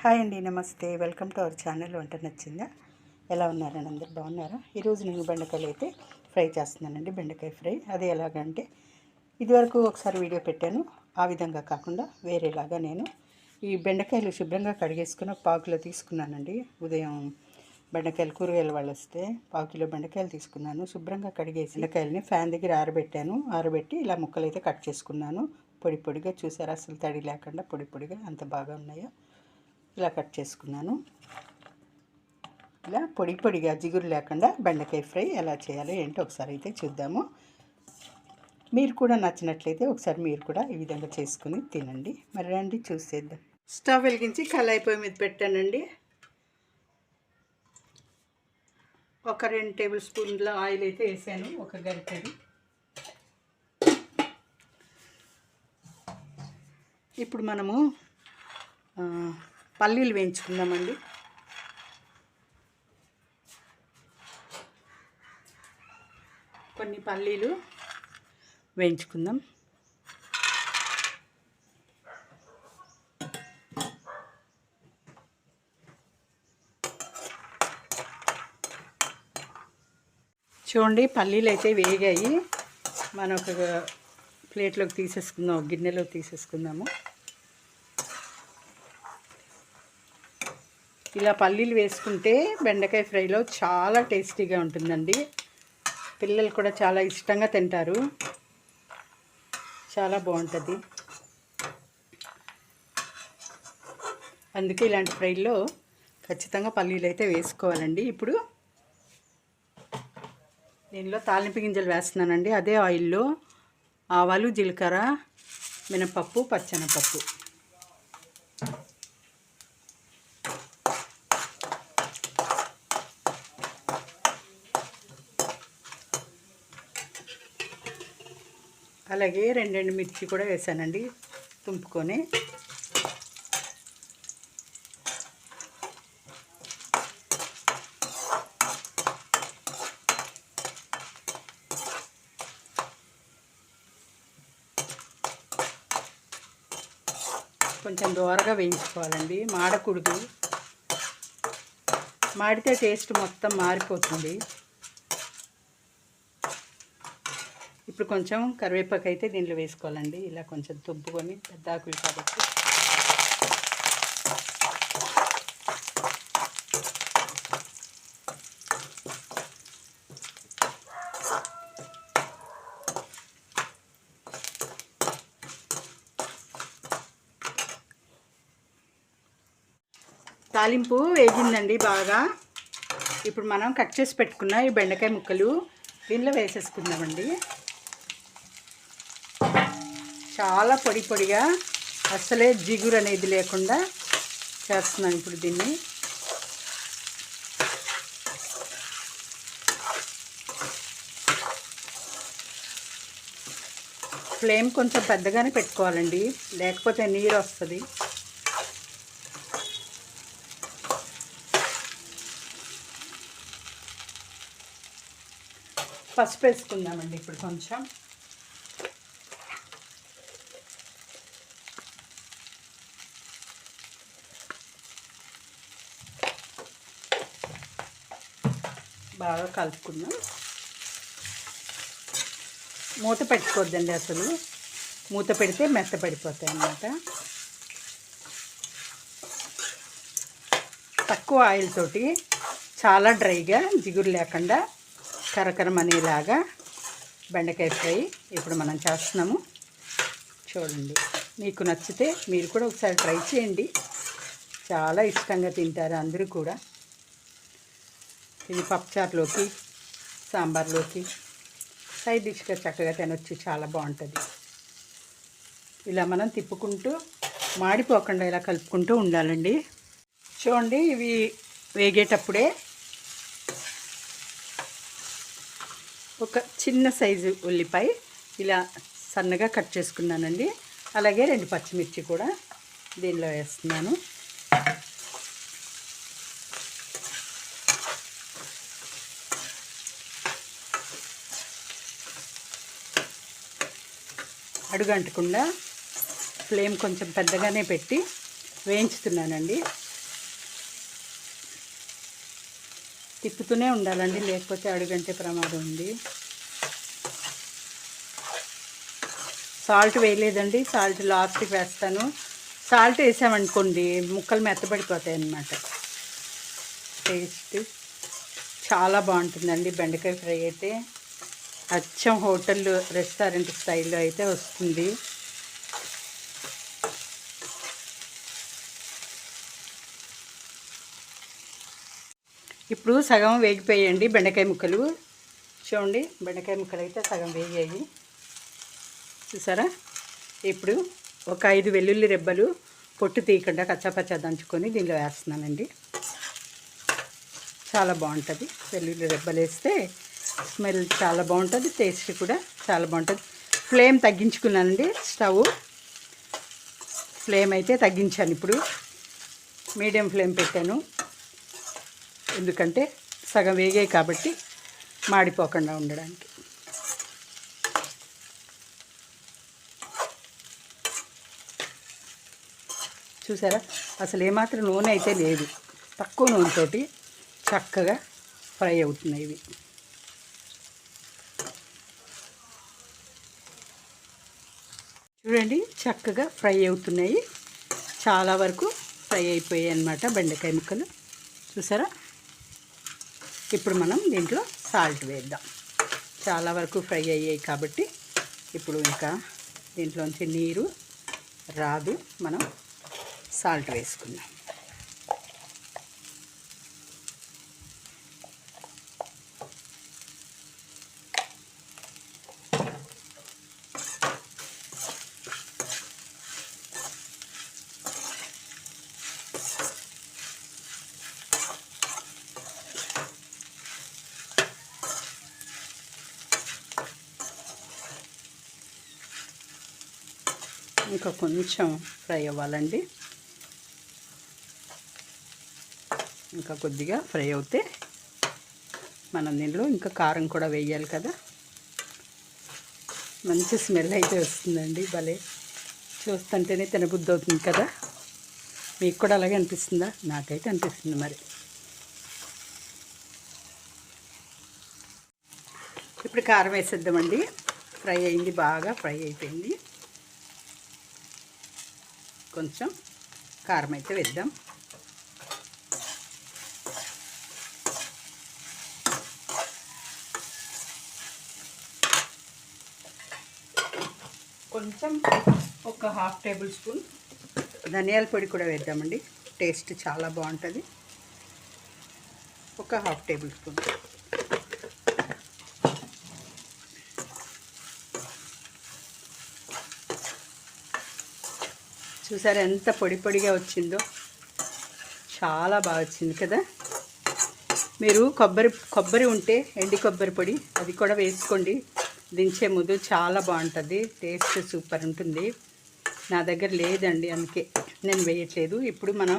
Hi అండి, నమస్తే. Welcome to our channel. వంట నచ్చిందా? ఎలా ఉన్నారని అందరు బాగున్నారా? ఈరోజు నేను బెండకాయలు అయితే ఫ్రై చేస్తున్నానండి. బెండకాయ ఫ్రై అది ఎలాగంటే ఇదివరకు ఒకసారి వీడియో పెట్టాను. ఆ విధంగా కాకుండా వేరేలాగా నేను ఈ బెండకాయలు శుభ్రంగా కడిగేసుకుని పావుకిలో తీసుకున్నానండి. ఉదయం బెండకాయలు కూరగాయల వాళ్ళు వస్తే పావుకిలో బెండకాయలు తీసుకున్నాను. శుభ్రంగా కడిగేసి బెండకాయలని ఫ్యాన్ దగ్గర ఆరబెట్టి ఇలా ముక్కలు అయితే కట్ చేసుకున్నాను. పొడి పొడిగా చూసారా? అసలు తడి లేకుండా పొడి పొడిగా అంత బాగా ఉన్నాయో. ఇలా కట్ చేసుకున్నాను. ఇలా పొడి పొడిగా జిగురు లేకుండా బెండకాయ ఫ్రై ఎలా చేయాలో ఏంటో ఒకసారి అయితే చూద్దాము. మీరు కూడా నచ్చినట్లయితే ఒకసారి మీరు కూడా ఈ విధంగా చేసుకుని తినండి. మరి రండి చూసేద్దాం. స్టవ్ వెలిగించి కళాయి పొయ్యి మీద పెట్టానండి. ఒక 2 టేబుల్ స్పూన్ల ఆయిల్ అయితే వేసాను, ఒక గరిటెది. ఇప్పుడు మనము పల్లీలు వేయించుకుందామండి. కొన్ని పల్లీలు వేయించుకుందాం. చూడండి, పల్లీలు అయితే వేగాయి. మనం ఒక ప్లేట్లోకి తీసేసుకుందాం, గిన్నెలో తీసేసుకుందాము. ఇలా పల్లీలు వేసుకుంటే బెండకాయ ఫ్రైలో చాలా టేస్టీగా ఉంటుందండి. పిల్లలు కూడా చాలా ఇష్టంగా తింటారు. చాలా బాగుంటుంది. అందుకే ఇలాంటి ఫ్రైలో ఖచ్చితంగా పల్లీలు అయితే వేసుకోవాలండి. ఇప్పుడు దీనిలో తాలింపు గింజలు వేస్తున్నానండి. అదే ఆయిల్లో ఆవాలు, జీలకర్ర, మినపప్పు, పచ్చెనపప్పు, అలాగే 2 మిర్చి కూడా వేసానండి తుంపుకొని. కొంచెం దోరగా వేయించుకోవాలండి, మాడకూడదు. మాడితే టేస్ట్ మొత్తం మారిపోతుంది. ఇప్పుడు కొంచెం కరివేపాకు అయితే దీనిలో వేసుకోవాలండి. ఇలా కొంచెం తుబ్బుకొని, పెద్ద ఆకులు కాబట్టి. తాలింపు వేగిందండి బాగా. ఇప్పుడు మనం కట్ చేసి పెట్టుకున్న ఈ బెండకాయ ముక్కలు దీనిలో వేసేసుకుందామండి. చాలా పొడి పొడిగా, అసలే జిగురు అనేది లేకుండా చేస్తున్నాను ఇప్పుడు దీన్ని. ఫ్లేమ్ కొంచెం పెద్దగానే పెట్టుకోవాలండి, లేకపోతే నీరు వస్తుంది. పసుపు వేసుకుందామండి ఇప్పుడు కొంచెం. బాగా కలుపుకుందాం. మూత పెట్టుకోవద్దండి అసలు. మూత పెడితే మెత్తపడిపోతాయి అన్నమాట. తక్కువ ఆయిల్ తోటి చాలా డ్రైగా, జిగురు లేకుండా, కరకరం అనేలాగా బెండకాయ ఫ్రై ఇప్పుడు మనం చేస్తున్నాము. చూడండి, మీకు నచ్చితే మీరు కూడా ఒకసారి ట్రై చేయండి. చాలా ఇష్టంగా తింటారు అందరూ కూడా. ఇది పప్పుచారులోకి, సాంబార్లోకి సైడ్ డిష్గా చక్కగా తినొచ్చు. చాలా బాగుంటుంది. ఇలా మనం తిప్పుకుంటూ, మాడిపోకుండా ఇలా కలుపుకుంటూ ఉండాలండి. చూడండి, ఇవి వేగేటప్పుడే ఒక చిన్న సైజు ఉల్లిపాయ ఇలా సన్నగా కట్ చేసుకున్నానండి. అలాగే 2 పచ్చిమిర్చి కూడా దీనిలో వేస్తున్నాను. అడుగంటకుండా ఫ్లేమ్ కొంచెం పెద్దగానే పెట్టి వేయించుతున్నానండి. తిప్పుతూనే ఉండాలండి, లేకపోతే అడుగంటే ప్రమాదం ఉంది. సాల్ట్ వేయలేదండి, సాల్ట్ లాస్ట్కి వేస్తాను. సాల్ట్ వేసామనుకోండి ముక్కలు మెత్తబడిపోతాయి అన్నమాట. టేస్ట్ చాలా బాగుంటుందండి బెండకాయ ఫ్రై అయితే. అచ్చం హోటల్ రెస్టారెంట్ స్టైల్లో అయితే వస్తుంది. ఇప్పుడు సగం వేగిపోయాయండి బెండకాయ ముక్కలు. చూడండి, బెండకాయ ముక్కలు అయితే సగం వేగాయి చూసారా. ఇప్పుడు ఒక 5 వెల్లుల్లి రెబ్బలు పొట్టు తీయకుండా కచ్చాపచ్చా దంచుకొని దీనిలో వేస్తున్నానండి. చాలా బాగుంటుంది వెల్లుల్లి రెబ్బలు వేస్తే, స్మెల్ చాలా బాగుంటుంది, టేస్ట్ కూడా చాలా బాగుంటుంది. ఫ్లేమ్ తగ్గించుకున్నానండి, స్టవ్ ఫ్లేమ్ అయితే తగ్గించాను. ఇప్పుడు మీడియం ఫ్లేమ్ పెట్టాను, ఎందుకంటే సగం వేగాయి కాబట్టి మాడిపోకుండా ఉండడానికి. చూసారా, అసలు ఏమాత్రం నూనె అయితే లేదు, తక్కువ నూనెతోటి చక్కగా ఫ్రై అవుతున్నాయి ఇవి. చూడండి, చక్కగా ఫ్రై అవుతున్నాయి, చాలా వరకు ఫ్రై అయిపోయాయి అన్నమాట బెండకాయ ముక్కలు. చూసారా. ఇప్పుడు మనం దీంట్లో సాల్ట్ వేద్దాం. చాలా వరకు ఫ్రై అయ్యాయి కాబట్టి ఇప్పుడు ఇంకా దీంట్లోంచి నీరు రాదు, మనం సాల్ట్ వేసుకుందాం. ఇంకా కొంచెం ఫ్రై అవ్వాలండి, ఇంకా కొద్దిగా ఫ్రై అవుతే మనం దీనిలో ఇంకా కారం కూడా వేయాలి కదా. మంచి స్మెల్ అయితే వస్తుందండి, భలే చూస్తుంటేనే తినబుద్ధి అవుతుంది కదా. మీకు కూడా అలాగే అనిపిస్తుందా? నాకైతే అనిపిస్తుంది. మరి ఇప్పుడు కారం వేసేద్దామండి. ఫ్రై అయింది, బాగా ఫ్రై అయిపోయింది. కొంచెం కారం అయితే వేద్దాం. కొంచెం ఒక 1/2 టేబుల్ స్పూన్ ధనియాల పొడి కూడా వేద్దామండి, టేస్ట్ చాలా బాగుంటుంది. ఒక 1/2 టేబుల్ స్పూన్. చూసారా ఎంత పొడి పొడిగా వచ్చిందో, చాలా బాగా వచ్చింది కదా. మీరు కొబ్బరి ఉంటే ఎండి కొబ్బరి పొడి అది కూడా వేసుకోండి దించే ముందు, చాలా బాగుంటుంది, టేస్ట్ సూపర్ ఉంటుంది. నా దగ్గర లేదండి, అందుకే నేను వేయట్లేదు. ఇప్పుడు మనం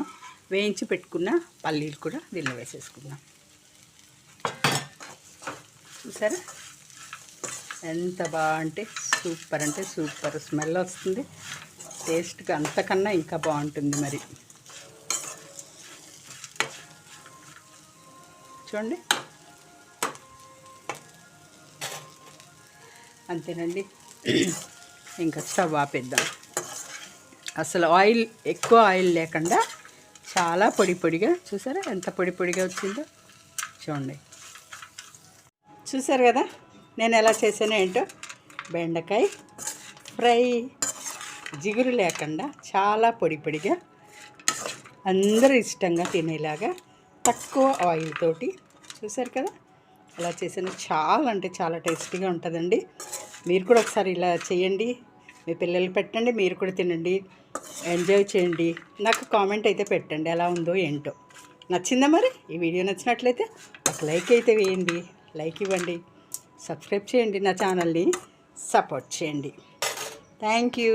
వేయించి పెట్టుకున్న పల్లీలు కూడా దీనిలో వేసేసుకుందాం. చూసారా ఎంత బాగా అంటే సూపర్ స్మెల్ వస్తుంది, టేస్ట్గా అంతకన్నా ఇంకా బాగుంటుంది. మరి చూడండి, అంతేనండి. ఇంకా స్టవ్ ఆపేద్దాం. అసలు ఎక్కువ ఆయిల్ లేకుండా చాలా పొడిగా, చూసారా ఎంత పొడిగా వచ్చిందో. చూడండి, చూసారు కదా నేను ఎలా చేసానో ఏంటో. బెండకాయ ఫ్రై జిగురు లేకుండా చాలా పొడిగా, అందరూ ఇష్టంగా తినేలాగా తక్కువ ఆయిల్ తోటి. చూసారు కదా అలా చేసాను, చాలా అంటే చాలా టేస్టీగా ఉంటుందండి. మీరు కూడా ఒకసారి ఇలా చేయండి, మీ పిల్లలు పెట్టండి, మీరు కూడా తినండి, ఎంజాయ్ చేయండి. నాకు కామెంట్ అయితే పెట్టండి ఎలా ఉందో ఏంటో. నచ్చిందా మరి? ఈ వీడియో నచ్చినట్లయితే ఒక లైక్ అయితే వేయండి, లైక్ ఇవ్వండి, సబ్స్క్రైబ్ చేయండి, నా ఛానల్ని సపోర్ట్ చేయండి. Thank you.